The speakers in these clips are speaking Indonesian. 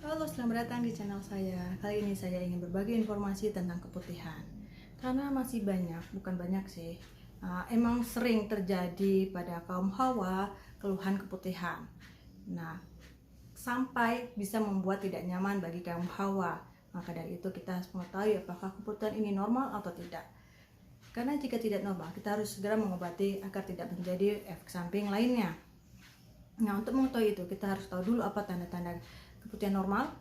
Halo, selamat datang di channel saya. Kali ini saya ingin berbagi informasi tentang keputihan. Karena masih banyak, bukan banyak sih, emang sering terjadi pada kaum hawa keluhan keputihan. Nah, sampai bisa membuat tidak nyaman bagi kaum hawa. Maka dari itu kita harus mengetahui apakah keputihan ini normal atau tidak. Karena jika tidak normal, kita harus segera mengobati agar tidak menjadi efek samping lainnya. Nah, untuk mengetahui itu, kita harus tahu dulu apa tanda-tanda keputihan normal,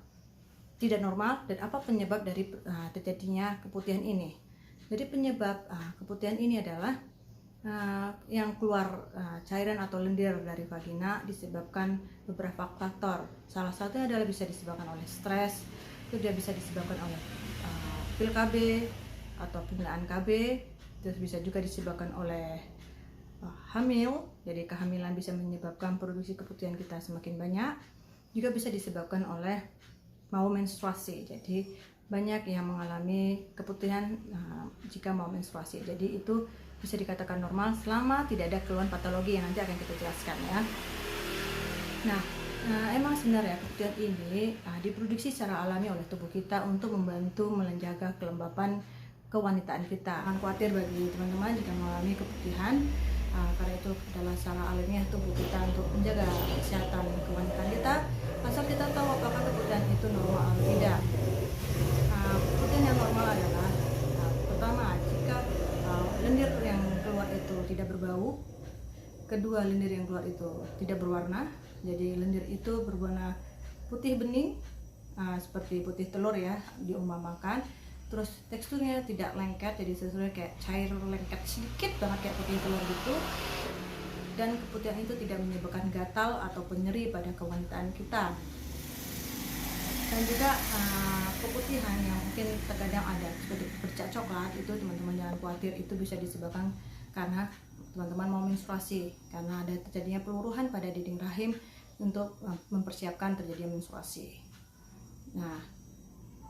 tidak normal, dan apa penyebab dari terjadinya keputihan ini. Jadi penyebab keputihan ini adalah yang keluar cairan atau lendir dari vagina disebabkan beberapa faktor. Salah satunya adalah bisa disebabkan oleh stres, itu dia bisa disebabkan oleh pil KB atau penggunaan KB, terus bisa juga disebabkan oleh hamil. Jadi kehamilan bisa menyebabkan produksi keputihan kita semakin banyak. Juga bisa disebabkan oleh mau menstruasi. Jadi banyak yang mengalami keputihan jika mau menstruasi. Jadi itu bisa dikatakan normal selama tidak ada keluhan patologi yang nanti akan kita jelaskan ya. Nah, emang sebenarnya keputihan ini diproduksi secara alami oleh tubuh kita untuk membantu menjaga kelembapan kewanitaan kita. Jangan khawatir bagi teman-teman jika mengalami keputihan, karena itu adalah secara alamiah tubuh kita untuk menjaga kesehatan kewanitaan kita. Asal kita tahu apakah keputihan itu normal atau tidak. Keputihan yang normal adalah pertama, jika lendir yang keluar itu tidak berbau. Kedua, lendir yang keluar itu tidak berwarna. Jadi lendir itu berwarna putih bening, seperti putih telur ya diumpamakan. Terus teksturnya tidak lengket, jadi teksturnya kayak cair lengket sedikit banget kayak putih telur gitu. Dan keputihan itu tidak menyebabkan gatal ataupun nyeri pada kewanitaan kita. Dan juga keputihan yang mungkin terkadang ada seperti bercak coklat, itu teman-teman jangan khawatir, itu bisa disebabkan karena teman-teman mau menstruasi, karena ada terjadinya peluruhan pada dinding rahim untuk mempersiapkan terjadinya menstruasi. Nah,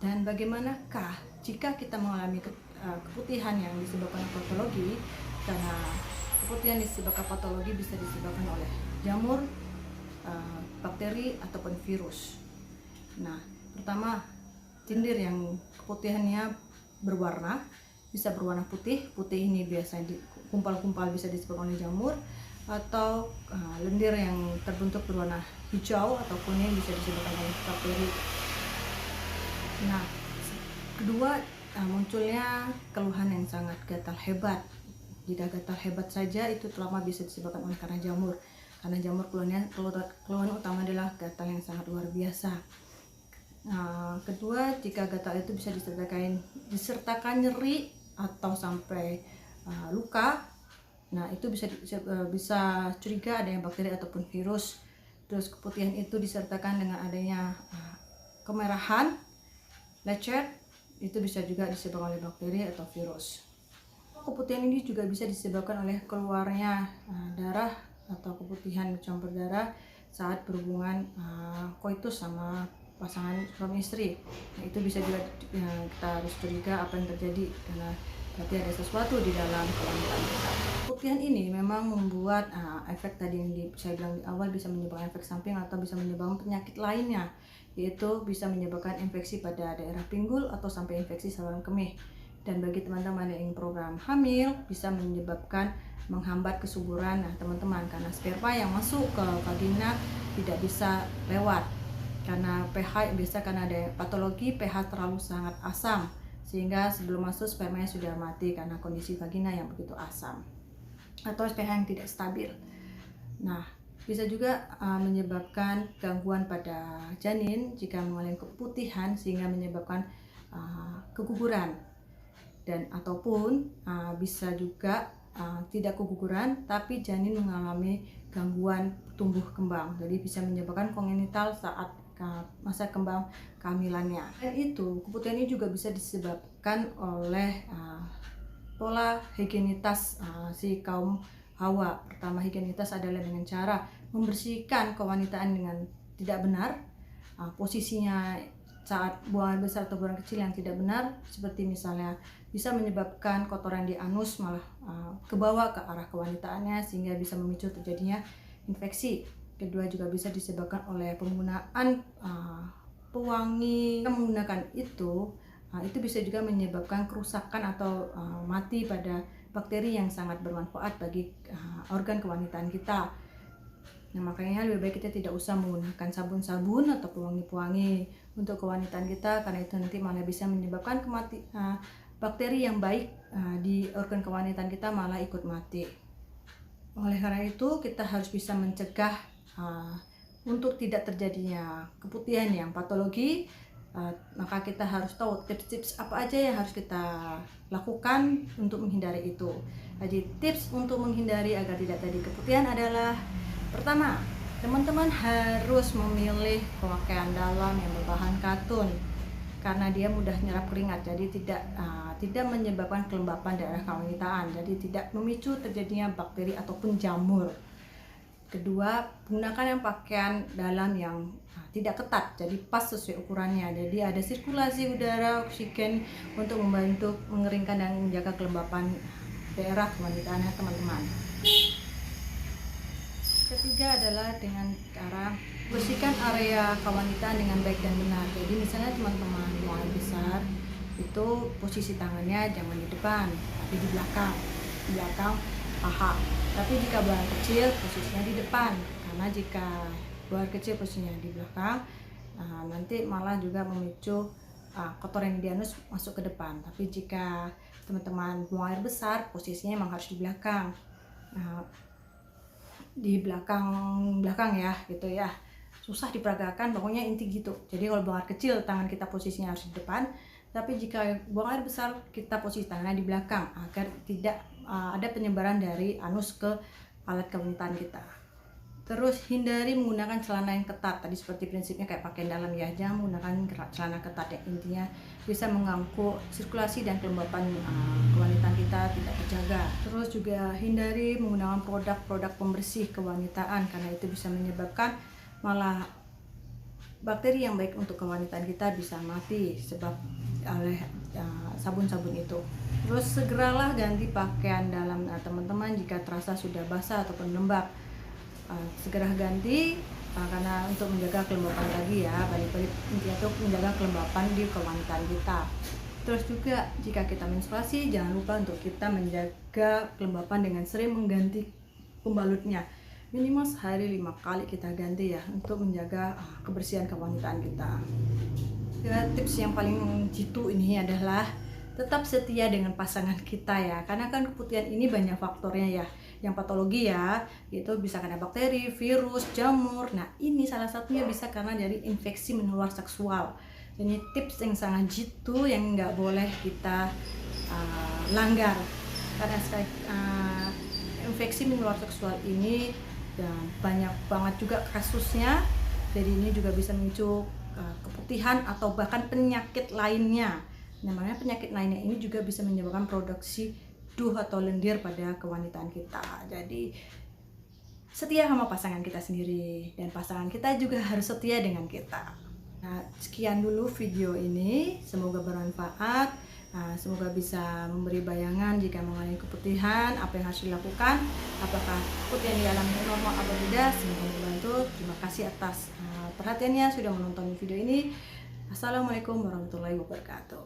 dan bagaimanakah jika kita mengalami keputihan yang disebabkan patologi? Karena keputihan disebabkan patologi bisa disebabkan oleh jamur, bakteri ataupun virus. Nah, pertama, lendir yang keputihannya berwarna, bisa berwarna putih. Putih ini biasanya kumpal-kumpal bisa disebabkan oleh jamur, atau lendir yang terbentuk berwarna hijau atau kuning bisa disebabkan oleh bakteri. Nah, kedua, munculnya keluhan yang sangat gatal hebat. Jika gatal hebat saja itu terutama bisa disebabkan oleh karena jamur. Karena jamur keluhan utama adalah gatal yang sangat luar biasa. Kedua, jika gatal itu bisa disertakan nyeri atau sampai luka. Nah, itu bisa curiga adanya bakteri ataupun virus. Terus keputihan itu disertakan dengan adanya kemerahan, lecet, itu bisa juga disebabkan oleh bakteri atau virus. Keputihan ini juga bisa disebabkan oleh keluarnya darah atau keputihan campur darah saat berhubungan koitus sama pasangan suami istri. Nah, itu bisa juga kita harus curiga apa yang terjadi, karena berarti ada sesuatu di dalam kewanitaan kita. Keputihan ini memang membuat efek tadi yang saya bilang di awal, bisa menyebabkan efek samping atau bisa menyebabkan penyakit lainnya, yaitu bisa menyebabkan infeksi pada daerah pinggul atau sampai infeksi saluran kemih. Dan bagi teman-teman yang ingin program hamil, bisa menyebabkan menghambat kesuburan teman-teman, karena sperma yang masuk ke vagina tidak bisa lewat karena pH, biasa karena ada patologi pH terlalu sangat asam, sehingga sebelum masuk spermanya sudah mati karena kondisi vagina yang begitu asam atau pH yang tidak stabil. Nah, bisa juga menyebabkan gangguan pada janin jika mengalami keputihan, sehingga menyebabkan keguguran, dan ataupun bisa juga tidak keguguran tapi janin mengalami gangguan tumbuh kembang, jadi bisa menyebabkan kongenital saat masa kembang kehamilannya. Dan itu keputihan ini juga bisa disebabkan oleh pola higienitas si kaum hawa. Pertama, higienitas adalah dengan cara membersihkan kewanitaan dengan tidak benar, posisinya saat buangan besar atau buangan kecil yang tidak benar, seperti misalnya bisa menyebabkan kotoran di anus malah ke bawah ke arah kewanitaannya, sehingga bisa memicu terjadinya infeksi. Kedua, juga bisa disebabkan oleh penggunaan pewangi menggunakan itu bisa juga menyebabkan kerusakan atau mati pada bakteri yang sangat bermanfaat bagi organ kewanitaan kita. Nah, makanya lebih baik kita tidak usah menggunakan sabun-sabun atau pewangi-pewangi untuk kewanitaan kita, karena itu nanti malah bisa menyebabkan bakteri yang baik di organ kewanitaan kita malah ikut mati. Oleh karena itu kita harus bisa mencegah untuk tidak terjadinya keputihan yang patologi. Maka kita harus tahu tips-tips apa aja yang harus kita lakukan untuk menghindari itu. Jadi tips untuk menghindari agar tidak terjadi keputihan adalah: pertama, teman-teman harus memilih pakaian dalam yang berbahan katun karena dia mudah nyerap keringat, jadi tidak menyebabkan kelembapan daerah kewanitaan, jadi tidak memicu terjadinya bakteri ataupun jamur. Kedua, gunakan yang pakaian dalam yang tidak ketat, jadi pas sesuai ukurannya, jadi ada sirkulasi udara, oksigen untuk membantu mengeringkan dan menjaga kelembapan daerah kewanitaannya teman-teman. Ketiga adalah dengan cara bersihkan area kewanitaan dengan baik dan benar. Jadi misalnya teman-teman buang air besar, itu posisi tangannya jangan di depan, tapi di belakang paha. Tapi jika buang air kecil, posisinya di depan, karena jika buang air kecil posisinya di belakang, nanti malah juga memicu kotoran yang di anus masuk ke depan. Tapi jika teman-teman buang air besar, posisinya memang harus di belakang. Di belakang ya gitu ya, susah diperagakan, pokoknya inti gitu. Jadi kalau buang air kecil tangan kita posisinya harus di depan, tapi jika buang air besar kita posisi tangannya di belakang agar tidak ada penyebaran dari anus ke alat kewanitaan kita. Terus hindari menggunakan celana yang ketat, tadi seperti prinsipnya kayak pakaian dalam ya, jangan menggunakan celana ketat yang intinya bisa mengganggu sirkulasi dan kelembapan kewanitaan kita tidak terjaga. Terus juga hindari menggunakan produk-produk pembersih kewanitaan karena itu bisa menyebabkan malah bakteri yang baik untuk kewanitaan kita bisa mati sebab oleh sabun-sabun itu. Terus segeralah ganti pakaian dalam teman-teman jika terasa sudah basah ataupun lembab. Segera ganti karena untuk menjaga kelembapan lagi ya, balik-balik intinya itu menjaga kelembapan di kewanitaan kita. Terus juga jika kita menstruasi, jangan lupa untuk kita menjaga kelembapan dengan sering mengganti pembalutnya, minimal sehari 5 kali kita ganti ya, untuk menjaga kebersihan kewanitaan kita. Ya, tips yang paling jitu ini adalah tetap setia dengan pasangan kita ya, karena kan keputihan ini banyak faktornya ya. Yang patologi ya, itu bisa karena bakteri, virus, jamur. Nah ini salah satunya bisa karena dari infeksi menular seksual. Ini tips yang sangat jitu yang nggak boleh kita langgar, karena infeksi menular seksual ini dan banyak banget juga kasusnya. Jadi ini juga bisa memicu keputihan atau bahkan penyakit lainnya. Namanya penyakit lainnya ini juga bisa menyebabkan produksi duh atau lendir pada kewanitaan kita. Jadi setia sama pasangan kita sendiri, dan pasangan kita juga harus setia dengan kita. Nah, sekian dulu video ini, semoga bermanfaat. Semoga bisa memberi bayangan jika mengalami keputihan, apa yang harus dilakukan, apakah keputihan dialami normal atau tidak. Semoga membantu. Terima kasih atas perhatiannya sudah menonton video ini. Assalamualaikum warahmatullahi wabarakatuh.